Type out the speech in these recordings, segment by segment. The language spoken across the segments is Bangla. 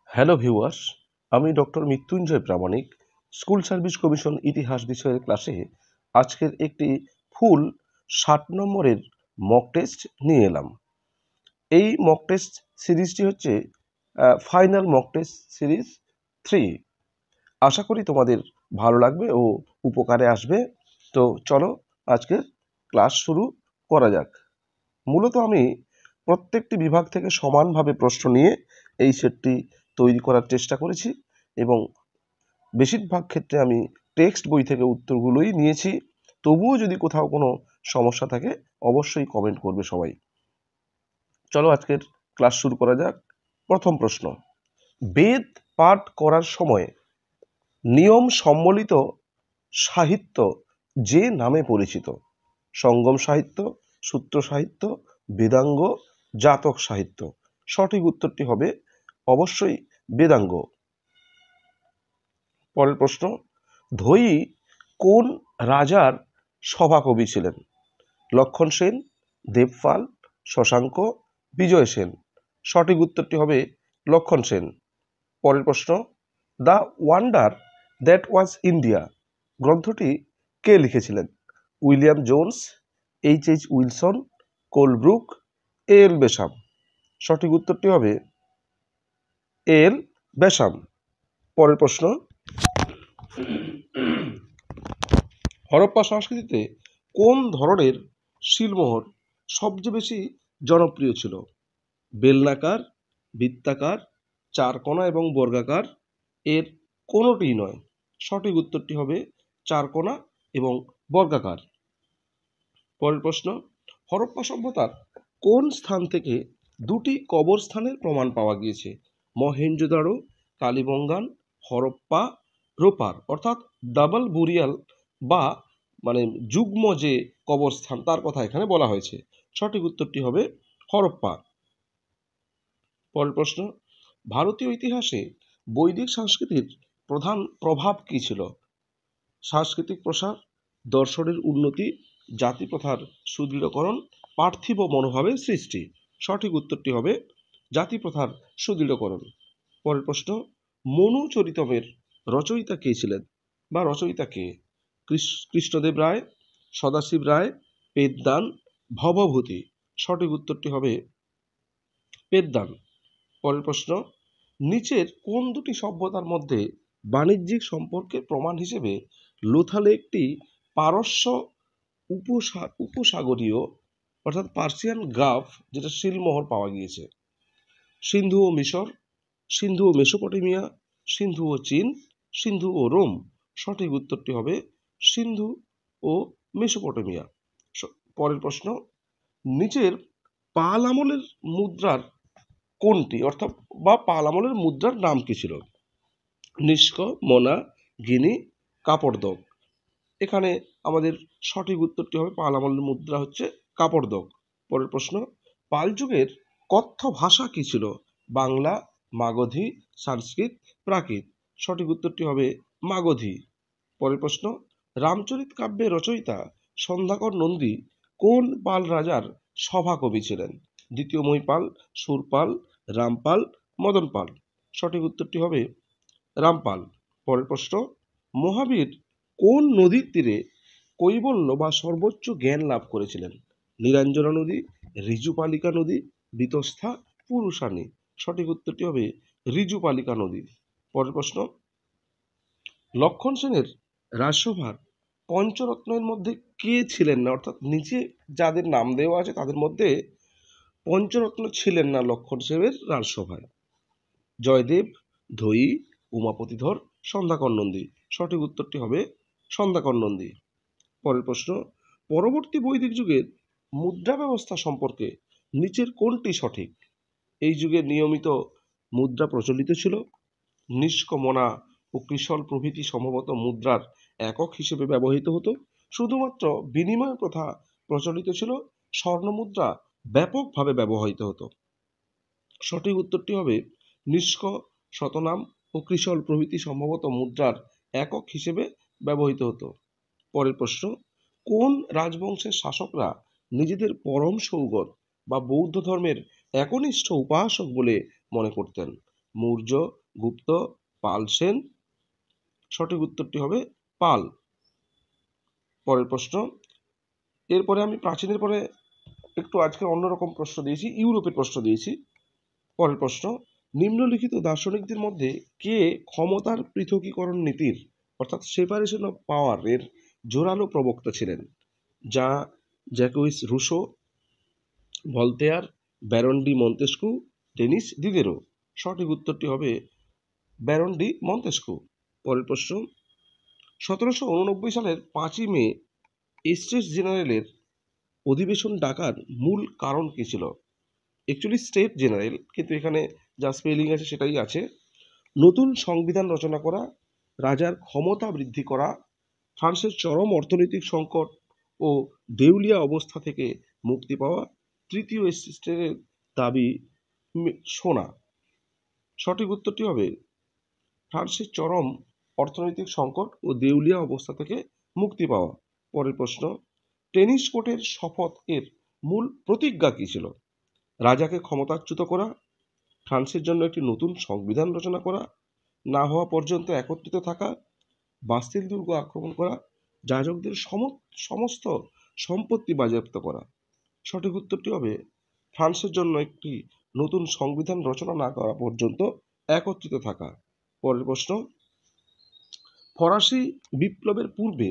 হ্যালো ভিউয়ার্স, আমি ডক্টর মৃত্যুঞ্জয় প্রামাণিক স্কুল সার্ভিস কমিশন ইতিহাস বিষয়ের ক্লাসে আজকের একটি ফুল 60 নম্বরের মক টেস্ট নিয়ে এলাম। এই মক টেস্ট সিরিজটি হচ্ছে ফাইনাল মক টেস্ট সিরিজ 3। আশা করি তোমাদের ভালো লাগবে ও উপকারে আসবে। তো চলো আজকের ক্লাস শুরু করা যাক। মূলত আমি প্রত্যেকটি বিভাগ থেকে সমানভাবে প্রশ্ন নিয়ে এই সেটটি তৈরি করার চেষ্টা করেছি এবং বেশিরভাগ ক্ষেত্রে আমি টেক্সট বই থেকে উত্তরগুলোই নিয়েছি। তবুও যদি কোথাও কোনো সমস্যা থাকে অবশ্যই কমেন্ট করবে সবাই। চলো আজকের ক্লাস শুরু করা যাক। প্রথম প্রশ্ন, বেদ পাঠ করার সময় নিয়ম সম্বলিত সাহিত্য যে নামে পরিচিত? সঙ্গম সাহিত্য, সূত্র সাহিত্য, বেদাঙ্গ, জাতক সাহিত্য। সঠিক উত্তরটি হবে অবশ্যই বেদাঙ্গ। পরের প্রশ্ন, ধয়ী কোন রাজার সভাকবি ছিলেন? লক্ষণ সেন, দেবপাল, শশাঙ্ক, বিজয় সেন। সঠিক উত্তরটি হবে লক্ষণ সেন। পরের প্রশ্ন, the wonder that was India গ্রন্থটি কে লিখেছিলেন? William Jones, H Wilson, Colebrooke, L Basham. সঠিক উত্তরটি হবে এল বেসাম। পরের প্রশ্ন, হরপ্পা সংস্কৃতিতে কোন ধরনের শিলমোহর সবচেয়ে বেশি জনপ্রিয় ছিল? বেলনাকার, বৃত্তাকার, চারকোনা এবং বর্গাকার, এর কোনোটিই নয়। সঠিক উত্তরটি হবে চারকোনা এবং বর্গাকার। পরের প্রশ্ন, হরপ্পা সভ্যতার কোন স্থান থেকে দুটি কবরস্থানের প্রমাণ পাওয়া গিয়েছে? মহেঞ্জোদারো, কালীবঙ্গান, হরপ্পা, রোপার। অর্থাৎ ডাবল বুরিয়াল বা যুগ্ম যে কবরস্থান তার কথা এখানে বলা হয়েছে। সঠিক উত্তরটি হবে হরপ্পা। পরের প্রশ্ন, ভারতীয় ইতিহাসে বৈদিক সংস্কৃতির প্রধান প্রভাব কী ছিল? সাংস্কৃতিক প্রসার, দর্শনের উন্নতি, জাতিপ্রথার সুদৃঢ়করণ, পার্থিব মনোভাবের সৃষ্টি। সঠিক উত্তরটি হবে জাতিপ্রথার সুদৃঢ়করণ। পরের প্রশ্ন, মনু চরিতমের রচয়িতা কে ছিলেন বা রচয়িতা কে? কৃষ্ণদেব রায়, সদাশিব রায়, পেদ্দান, ভবভূতি। সঠিক উত্তরটি হবে পেদ্দান। পরের প্রশ্ন, নিচের কোন দুটি সভ্যতার মধ্যে বাণিজ্যিক সম্পর্কের প্রমাণ হিসেবে লোথালে একটি পারস্য উপসাগরীয় অর্থাৎ পার্সিয়ান গাফ যেটা শিলমোহর পাওয়া গিয়েছে? সিন্ধু ও মিশর, সিন্ধু ও মেসোপটেমিয়া, সিন্ধু ও চীন, সিন্ধু ও রোম। সঠিক উত্তরটি হবে সিন্ধু ও মেসোপটেমিয়া। পরের প্রশ্ন, নিচের পাল আমলের মুদ্রার কোনটি অর্থাৎ বা পাল আমলের মুদ্রার নাম কি ছিল? নিষ্ক, মোনা, গিনি, কাপড়দক। এখানে আমাদের সঠিক উত্তরটি হবে পাল আমলের মুদ্রা হচ্ছে কাপড়দক। পরের প্রশ্ন, পাল যুগের কথ্য ভাষা কি ছিল? বাংলা, মাগধী, সংস্কৃত, প্রাকৃত। সঠিক উত্তরটি হবে মাগধী। পরের প্রশ্ন, রামচরিত কাব্যের রচয়িতা সন্ধ্যাকর নন্দী কোন পাল রাজার সভাকবি ছিলেন? দ্বিতীয় মহিপাল, সুরপাল, রামপাল, মদন পাল। সঠিক উত্তরটি হবে রামপাল। পরের প্রশ্ন, মহাবীর কোন নদীর তীরে কৈবল্য বা সর্বোচ্চ জ্ঞান লাভ করেছিলেন? নীলাঞ্জনা নদী, ঋজুপালিকা নদী, বিতস্থা, পুরুষানী। সঠিক উত্তরটি হবে ঋজুপালিকা নদী। পরের প্রশ্ন, লক্ষণ সেনের রাজসভার পঞ্চরত্নের মধ্যে কে ছিলেন না? অর্থাৎ নিচে যাদের নাম দেওয়া আছে তাদের মধ্যে পঞ্চরত্ন ছিলেন না লক্ষণ সেনের রাজসভায়? জয়দেব, ধয়ী, উমাপতিধর, সন্ধ্যাকর নন্দী। সঠিক উত্তরটি হবে সন্ধ্যাকর নন্দী। পরের প্রশ্ন, পরবর্তী বৈদিক যুগের মুদ্রা ব্যবস্থা সম্পর্কে নিচের কোনটি সঠিক? এই যুগে নিয়মিত মুদ্রা প্রচলিত ছিল। নিষ্ক, মোনা ও কৃশল প্রভৃতি সম্ভবত মুদ্রার একক হিসেবে ব্যবহৃত হতো। শুধুমাত্র বিনিময় প্রথা প্রচলিত ছিল। স্বর্ণমুদ্রা ব্যাপকভাবে ব্যবহৃত হতো। সঠিক উত্তরটি হবে নিষ্ক, শতনাম ও কৃশল প্রভৃতি সম্ভবত মুদ্রার একক হিসেবে ব্যবহৃত হতো। পরের প্রশ্ন, কোন রাজবংশের শাসকরা নিজেদের পরম সৌগত বা বৌদ্ধ ধর্মের একনিষ্ঠ উপাসক বলে মনে করতেন? মৌর্য, গুপ্ত, পাল, সেন। সঠিক উত্তরটি হবে পাল। পরের প্রশ্ন, এরপরে আমি প্রাচীনের পরে একটু আজকে অন্যরকম প্রশ্ন দিয়েছি, ইউরোপের প্রশ্ন দিয়েছি। পরের প্রশ্ন, নিম্নলিখিত দার্শনিকদের মধ্যে কে ক্ষমতার পৃথকীকরণ নীতির অর্থাৎ সেপারেশন অফ পাওয়ার এর জোরালো প্রবক্তা ছিলেন? যা Jacques Rousseau, Voltaire, Baron de Montesquieu, Denis Diderot. সঠিক উত্তরটি হবে ব্যারন ডি মন্তেস্কু। পরের প্রশ্ন, 1789 সালের 5ই মে স্টেটস জেনারেলের অধিবেশন ডাকার মূল কারণ কী ছিল? অ্যাকচুয়ালি স্টেট জেনারেল, কিন্তু এখানে যা স্পেলিং আছে সেটাই আছে। নতুন সংবিধান রচনা করা, রাজার ক্ষমতা বৃদ্ধি করা, ফ্রান্সের চরম অর্থনৈতিক সংকট ও দেউলিয়া অবস্থা থেকে মুক্তি পাওয়া, তৃতীয় স্টেটের দাবি শোনা। সঠিক উত্তরটি হবে ফ্রান্সের চরম অর্থনৈতিক সংকট ও দেউলিয়া অবস্থা থেকে মুক্তি পাওয়া। পরের প্রশ্ন, টেনিস কোর্টের শপথ এর মূল প্রতিজ্ঞা কী ছিল? রাজাকে ক্ষমতাচ্যুত করা, ফ্রান্সের জন্য একটি নতুন সংবিধান রচনা করা, না হওয়া পর্যন্ত একত্রিত থাকা, বাস্তিল দুর্গ আক্রমণ করা, যাজকদের সমস্ত সম্পত্তি বাজেয়াপ্ত করা। সঠিক উত্তরটি হবে ফ্রান্সের জন্য একটি নতুন সংবিধান রচনা না করা পর্যন্ত একত্রিত থাকা। পরের প্রশ্ন, ফরাসি বিপ্লবের পূর্বে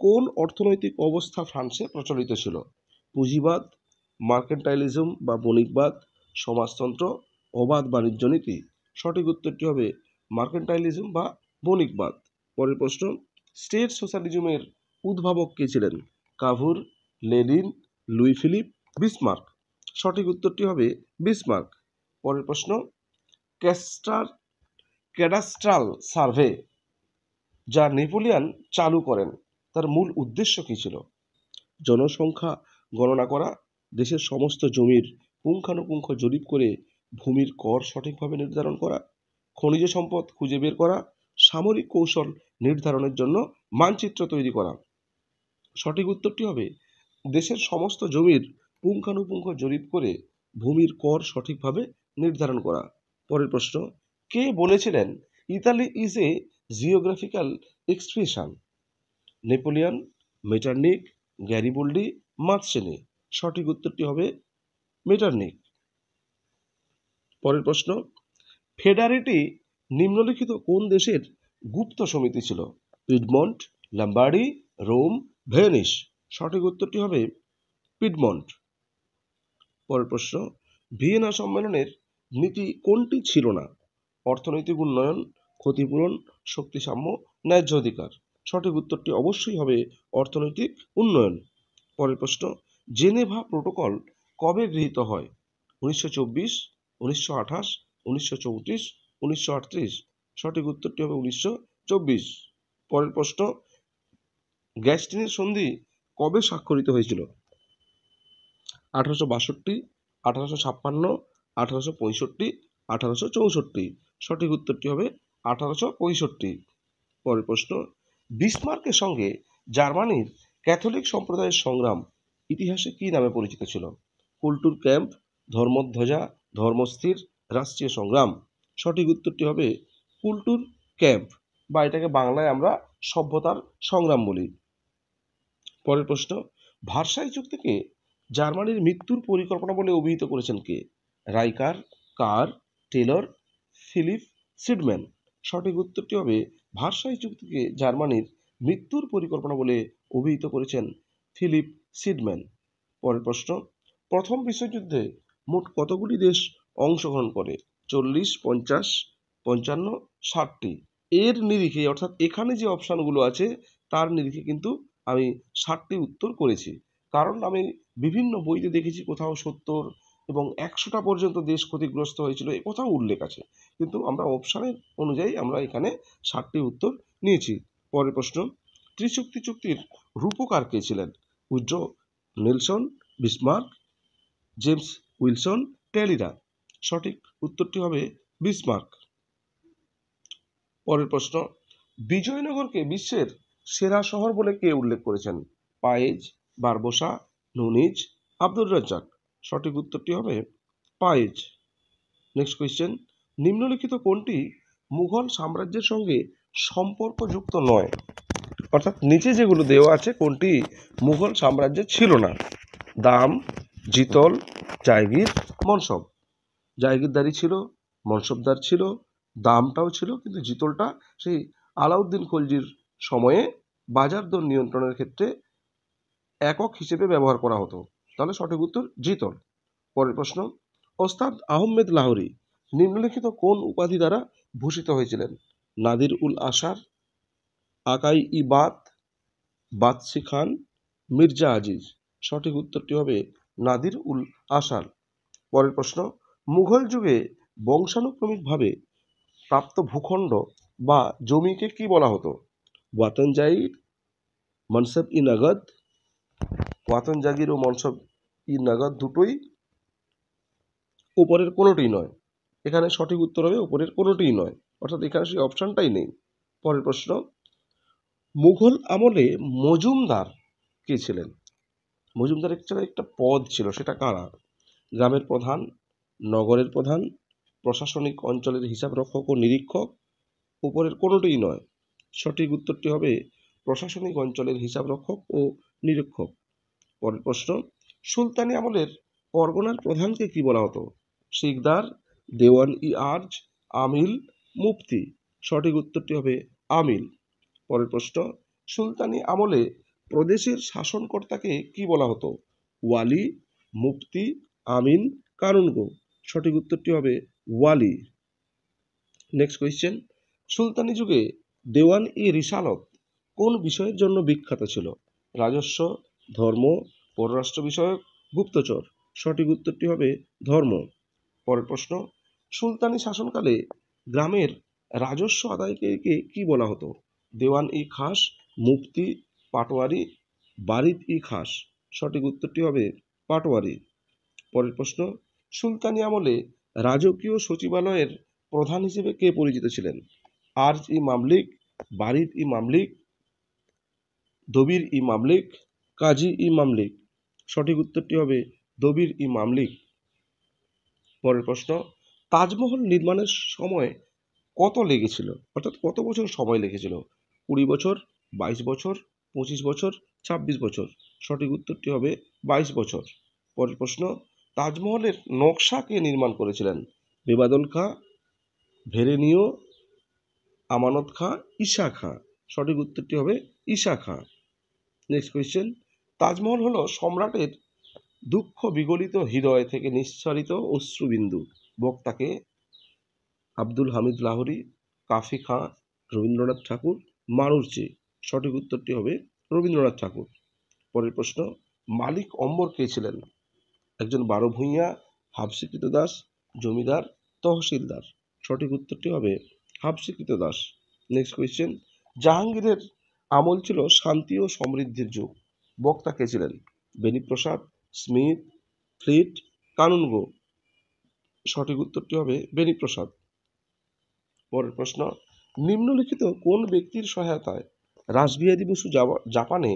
কোন অর্থনৈতিক অবস্থা ফ্রান্সে প্রচলিত ছিল? পুঁজিবাদ, মার্কেন্টাইলিজম বা বণিকবাদ, সমাজতন্ত্র, অবাধ বাণিজ্য নীতি। সঠিক উত্তরটি হবে মার্কেন্টাইলিজম বা বণিকবাদ। পরের প্রশ্ন, স্টেট সোশ্যালিজমের উদ্ভাবক কে ছিলেন? কাভুর, লেনিন, লুই ফিলিপ, বিসমার্ক। সঠিক উত্তরটি হবে বিসমার্ক। পরের প্রশ্ন, ক্যাডাস্ট্রাল সার্ভে যা নেপোলিয়ন চালু করেন তার মূল উদ্দেশ্য কী ছিল? জনসংখ্যা গণনা করা, দেশের সমস্ত জমির পুঙ্খানুপুঙ্খ জরিপ করে ভূমির কর সঠিকভাবে নির্ধারণ করা, খনিজ সম্পদ খুঁজে বের করা, সামরিক কৌশল নির্ধারণের জন্য মানচিত্র তৈরি করা। সঠিক উত্তরটি হবে দেশের সমস্ত জমির পুঙ্খানুপুঙ্খ জরিপ করে ভূমির কর সঠিকভাবে নির্ধারণ করা। পরের প্রশ্ন, কে বলেছিলেন Italy is a geographical expression? Napoleon, Metternich, Garibaldi, মার্চেনে। সঠিক উত্তরটি হবে মেটারনিক। পরের প্রশ্ন, ফেডারেটি নিম্নলিখিত কোন দেশের গুপ্ত সমিতি ছিল? Piedmont, Lombardy, Rome, Venice. সঠিক উত্তরটি হবে পিডমন্ট। পরের প্রশ্ন, ভিয়েনা সম্মেলনের নীতি কোনটি ছিল না? অর্থনৈতিক উন্নয়ন, ক্ষতিপূরণ, শক্তিসাম্য, ন্যায্য অধিকার। সঠিক উত্তরটি অবশ্যই হবে অর্থনৈতিক উন্নয়ন। পরের প্রশ্ন, জেনেভা প্রোটোকল কবে গৃহীত হয়? 1924, 1928, 1934, 1938। সঠিক উত্তরটি হবে 1924। পরের প্রশ্ন, গ্যাস্টিনের সন্ধি কবে স্বাক্ষরিত হয়েছিল? 1862, 1856, 1865, 1864। সঠিক উত্তরটি হবে 1865। পরের প্রশ্ন, বিসমার্কের সঙ্গে জার্মানির ক্যাথলিক সম্প্রদায়ের সংগ্রাম ইতিহাসে কী নামে পরিচিত ছিল? কুলটুর ক্যাম্প, ধর্মধ্বজা, ধর্মস্থির, রাষ্ট্রীয় সংগ্রাম। সঠিক উত্তরটি হবে কুলটুর ক্যাম্প, বা এটাকে বাংলায় আমরা সভ্যতার সংগ্রাম বলি। পরের প্রশ্ন, ভার্সাই চুক্তিকে জার্মানির মৃত্যুর পরিকল্পনা বলে অভিহিত করেছেন কে? রাইকার, কার, টেলর, ফিলিপ সিডম্যান। সঠিক উত্তরটি হবে ভার্সাই চুক্তিকে জার্মানির মৃত্যুর পরিকল্পনা বলে অভিহিত করেছেন ফিলিপ সিডম্যান। পরের প্রশ্ন, প্রথম বিশ্বযুদ্ধে মোট কতগুলি দেশ অংশগ্রহণ করে? 40, 50, 55, 60টি। এর নিরিখে অর্থাৎ এখানে যে অপশানগুলো আছে তার নিরিখে কিন্তু আমি 60টি উত্তর করেছি, কারণ আমি বিভিন্ন বইতে দেখেছি কোথাও 70 এবং 100টা পর্যন্ত দেশ ক্ষতিগ্রস্ত হয়েছিল এ কথাও উল্লেখ আছে, কিন্তু আমরা অপশানের অনুযায়ী আমরা এখানে 60টি উত্তর নিয়েছি। পরের প্রশ্ন, ত্রিশক্তি চুক্তির রূপকার কে ছিলেন? Woodrow Nelson, Bismarck, James Wilson, Talleyrand. সঠিক উত্তরটি হবে বিসমার্ক। পরের প্রশ্ন, বিজয়নগরকে বিশ্বের সেরা শহর বলে কে উল্লেখ করেছেন? Paes, Barbosa, Nuniz, Abdur Razzaq. সঠিক উত্তরটি হবে পায়েজ। নেক্সট কোয়েশ্চেন, নিম্নলিখিত কোনটি মুঘল সাম্রাজ্যের সঙ্গে সম্পর্কযুক্ত নয়? অর্থাৎ নিচে যেগুলো দেওয়া আছে কোনটি মুঘল সাম্রাজ্যে ছিল না? দাম, জিতল, জায়গির, মনসব। জায়গিরদারি ছিল, মনসবদার ছিল, দামটাও ছিল, কিন্তু জিতলটা সেই আলাউদ্দিন খলজির সময়ে বাজার দর নিয়ন্ত্রণের ক্ষেত্রে একক হিসেবে ব্যবহার করা হতো। তাহলে সঠিক উত্তর জিতল। পরের প্রশ্ন, ওস্তাদ আহমেদ লাহোরী নিম্নলিখিত কোন উপাধি দ্বারা ভূষিত হয়েছিলেন? নাদির উল আসার, আকাই ই বাত, বাদশি খান, মির্জা আজিজ। সঠিক উত্তরটি হবে নাদির উল আসার। পরের প্রশ্ন, মুঘল যুগে বংশানুক্রমিকভাবে প্রাপ্ত ভূখণ্ড বা জমিকে কি বলা হতো? ওয়াতন জাগির, মনসব ই নগদ। ওয়াতন জাগির ও মনসব ই নগদ দুটোই উপরের কোনোটিই নয়। এখানে সঠিক উত্তর হবে উপরের কোনোটিই নয়, অর্থাৎ এখানে সেই অপশনটাই নেই। পরের প্রশ্ন, মুঘল আমলে মজুমদার কে ছিলেন? মজুমদার একটা পদ ছিল, সেটা কারা? গ্রামের প্রধান, নগরের প্রধান, প্রশাসনিক অঞ্চলের হিসাব রক্ষক ও নিরীক্ষক, উপরের কোনোটিই নয়। সঠিক উত্তরটি হবে প্রশাসনিক অঞ্চলের হিসাব রক্ষক ও নিরীক্ষক। পরের প্রশ্ন, সুলতানি আমলের পরগনার প্রধানকে কি বলা হতো? শিকদার, দেওয়ান ই আর্জ, আমিল, মুফতি। সঠিক উত্তরটি হবে আমিল। পরের প্রশ্ন, সুলতানি আমলে প্রদেশের শাসনকর্তাকে কি বলা হতো? ওয়ালি, মুফতি, আমিন, কানুনগো। সঠিক উত্তরটি হবে ওয়ালি। নেক্সট কোয়েশ্চেন, সুলতানি যুগে দেওয়ান ই রিসালত কোন বিষয়ের জন্য বিখ্যাত ছিল? রাজস্ব, ধর্ম, পররাষ্ট্র বিষয়ক, গুপ্তচর। সঠিক উত্তরটি হবে ধর্ম। পরের প্রশ্ন, সুলতানি শাসনকালে গ্রামের রাজস্ব আদায়কে কি বলা হতো? দেওয়ান ই খাস, মুফতি, পাটোয়ারি, বারিদ ই খাস। সঠিক উত্তরটি হবে পাটোয়ারি। পরের প্রশ্ন, সুলতানি আমলে রাজকীয় সচিবালয়ের প্রধান হিসেবে কে পরিচিত ছিলেন? আর্জ ই মামলিক, বারিদ ই মামলিক, দবির ই মামলিক, কাজী ই মামলিক। সঠিক উত্তরটি হবে দবির ই মামলিক। পরের প্রশ্ন, তাজমহল নির্মাণের সময় কত লেগেছিল, অর্থাৎ কত বছর সময় লেগেছিল? 20 বছর, 22 বছর, 25 বছর, 26 বছর। সঠিক উত্তরটি হবে 22 বছর। পরের প্রশ্ন, তাজমহলের নকশা কে নির্মাণ করেছিলেন? বেবাদল খাঁ, ভেরেনিও, আমানত খাঁ, ঈশা খাঁ। সঠিক উত্তরটি হবে ঈশা খাঁ। নেক্সট কোয়েশ্চেন, তাজমহল হলো সম্রাটের দুঃখ বিগলিত হৃদয় থেকে নিঃসারিত অশ্রুবিন্দু। বক্তাকে? আব্দুল হামিদ লাহোরী, কাফি খাঁ, রবীন্দ্রনাথ ঠাকুর, মারুরচি। সঠিক উত্তরটি হবে রবীন্দ্রনাথ ঠাকুর। পরের প্রশ্ন, মালিক অম্বর কে ছিলেন? একজন বারো ভূঁইয়া, হাফস্বীকৃত দাস, জমিদার, তহসিলদার। সঠিক উত্তরটি হবে হাফস্বীকৃত দাস। নেক্সট কোয়েশ্চেন, জাহাঙ্গীরের আমল ছিল শান্তি ও সমৃদ্ধির যুগ। বক্তা কে ছিলেন? বেনিপ্রসাদ, স্মিথ, ফ্লিট, কানুনগো। সঠিক উত্তরটি হবে বেনিপ্রসাদ। পরের প্রশ্ন, নিম্নলিখিত কোন ব্যক্তির সহায়তায় রাসবিহারী বসু জাপানে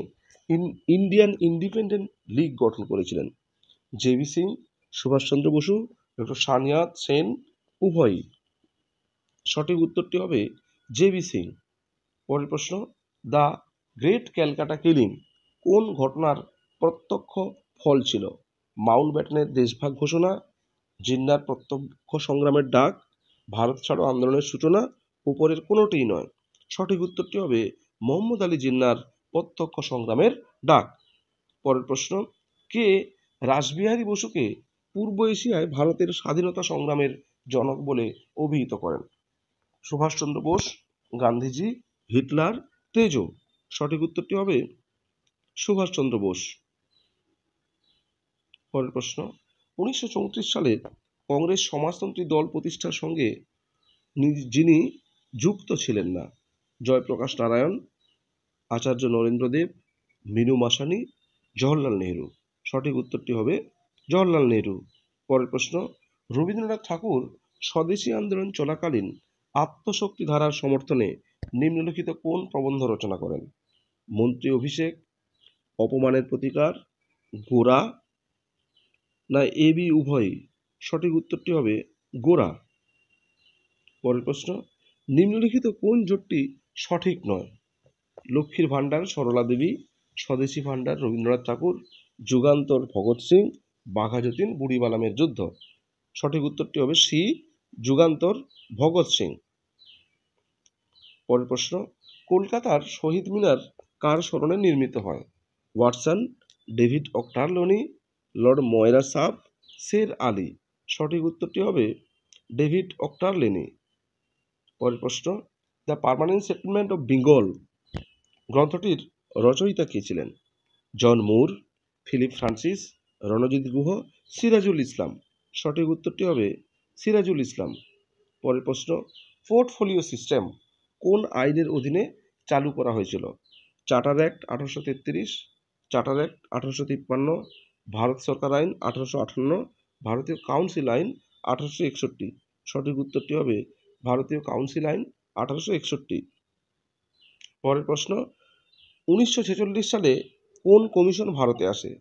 ইন্ডিয়ান ইন্ডিপেন্ডেন্ট লীগ গঠন করেছিলেন? জেবি সিং, সুভাষচন্দ্র বসু, ডক্টর সানিয়াত সেন, উভয়ই। সঠিক উত্তরটি হবে জেবি সিং। পরের প্রশ্ন, দ্য গ্রেট ক্যালকাটা কিলিং কোন ঘটনার প্রত্যক্ষ ফল ছিল? মাউন্ট ব্যাটেনের দেশভাগ ঘোষণা, জিন্নার প্রত্যক্ষ সংগ্রামের ডাক, ভারত ছাড়ো আন্দোলনের সূচনা, উপরের কোনোটিই নয়। সঠিক উত্তরটি হবে মোহাম্মদ আলী জিন্নার প্রত্যক্ষ সংগ্রামের ডাক। পরের প্রশ্ন, কে রাসবিহারী বসুকে পূর্ব এশিয়ায় ভারতের স্বাধীনতা সংগ্রামের জনক বলে অভিহিত করেন? সুভাষচন্দ্র বোস, গান্ধীজি, হিটলার, তেজো। সঠিক উত্তরটি হবে সুভাষচন্দ্র বোস। পরের প্রশ্ন, 1934 সালে কংগ্রেস সমাজতন্ত্রী দল প্রতিষ্ঠার সঙ্গে যিনি যুক্ত ছিলেন না? জয়প্রকাশ নারায়ণ, আচার্য নরেন্দ্রদেব, মিনু মাসানি, জওহরলাল নেহরু। সঠিক উত্তরটি হবে জওহরলাল নেহরু। পরের প্রশ্ন, রবীন্দ্রনাথ ঠাকুর স্বদেশী আন্দোলন চলাকালীন আত্মশক্তি ধারার সমর্থনে নিম্নলিখিত কোন প্রবন্ধ রচনা করেন? মন্ত্রী অভিষেক, অপমানের প্রতিকার, গোরা, না এ বি উভয়ই? সঠিক উত্তরটি হবে গোরা। পরের প্রশ্ন, নিম্নলিখিত কোন জোটটি সঠিক নয়? লক্ষ্মীর ভাণ্ডার সরলা দেবী, স্বদেশী ভাণ্ডার রবীন্দ্রনাথ ঠাকুর, যুগান্তর ভগৎ সিং, বাঘা যতীন বুড়িবালামের যুদ্ধ। সঠিক উত্তরটি হবে সি, যুগান্তর ভগৎ সিং। পরের প্রশ্ন, কলকাতার শহীদ মিনার কার স্মরণে নির্মিত হয়? Watson, David Ochterlony, Lord Moira সাব, শের আলী। সঠিক উত্তরটি হবে ডেভিড অক্টারলেনি। পরের প্রশ্ন, the permanent settlement of Bengal গ্রন্থটির রচয়িতা কে ছিলেন? John Moore, Philip Francis, Ranajit Guha, Sirajul Islam. সঠিক উত্তরটি হবে সিরাজুল ইসলাম। পরের প্রশ্ন, পোর্টফোলিও সিস্টেম কোন আইনের অধীনে চালু করা হয়েছিল? চার্টার অ্যাক্ট 1833, চার্টার অ্যাক্ট 1853, ভারত সরকার আইন 1858, ভারতীয় কাউন্সিল আইন 1861। সঠিক উত্তরটি হবে ভারতীয় কাউন্সিল আইন 1861। পরের প্রশ্ন, 1946 সালে কোন কমিশন ভারতে আসে?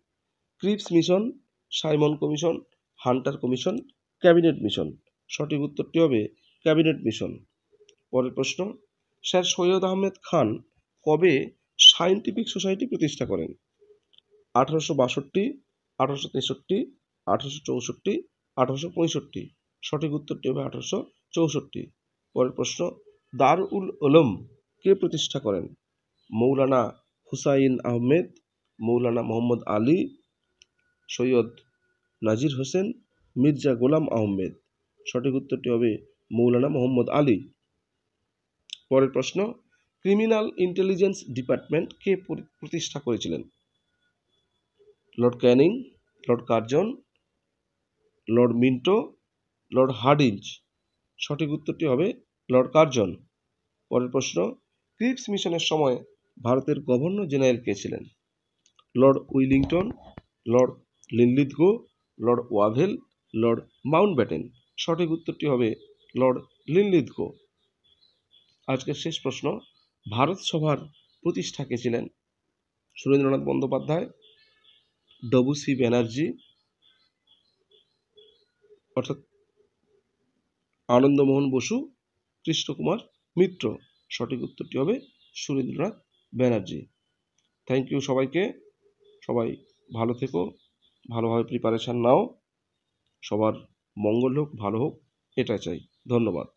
Cripps mission, Simon commission, Hunter commission, cabinet mission. সঠিক উত্তরটি হবে ক্যাবিনেট মিশন। পরের প্রশ্ন, স্যার সৈয়দ আহমেদ খান কবে সায়েন্টিফিক সোসাইটি প্রতিষ্ঠা করেন? 1862, 1863, 1864, 1865। সঠিক উত্তরটি হবে 1864। পরের প্রশ্ন, দারুল উলুম কে প্রতিষ্ঠা করেন? মৌলানা হুসাইন আহমেদ, মৌলানা মোহাম্মদ আলী, সৈয়দ নাজির হোসেন, মির্জা গোলাম আহমেদ। সঠিক উত্তরটি হবে মৌলানা মোহাম্মদ আলী। পরের প্রশ্ন, ক্রিমিনাল ইন্টেলিজেন্স ডিপার্টমেন্ট কে প্রতিষ্ঠা করেছিলেন? Lord Canning, Lord Curzon, Lord Minto, Lord Hardinge. সঠিক উত্তরটি হবে লর্ড কার্জন। পরের প্রশ্ন, ক্রিপস মিশনের সময় ভারতের গভর্নর জেনারেল কে ছিলেন? Lord Wellington, Lord Linlithgow, Lord Wavell, Lord Mountbatten. সঠিক উত্তরটি হবে লর্ড লিনলিথগো। আজকের শেষ প্রশ্ন, ভারত সভার প্রতিষ্ঠা কে ছিলেন? সুরেন্দ্রনাথ বন্দ্যোপাধ্যায়, ডব্লিউ.সি. ব্যানার্জি অর্থাৎ আনন্দমোহন বসু, কৃষ্ণকুমার মিত্র। সঠিক উত্তরটি হবে সুরেন্দ্রনাথ ব্যানার্জি। থ্যাংক ইউ সবাইকে। সবাই ভালো থেকো, ভালোভাবে প্রিপারেশান নাও, সবার মঙ্গল হোক, ভালো হোক, এটা চাই। ধন্যবাদ।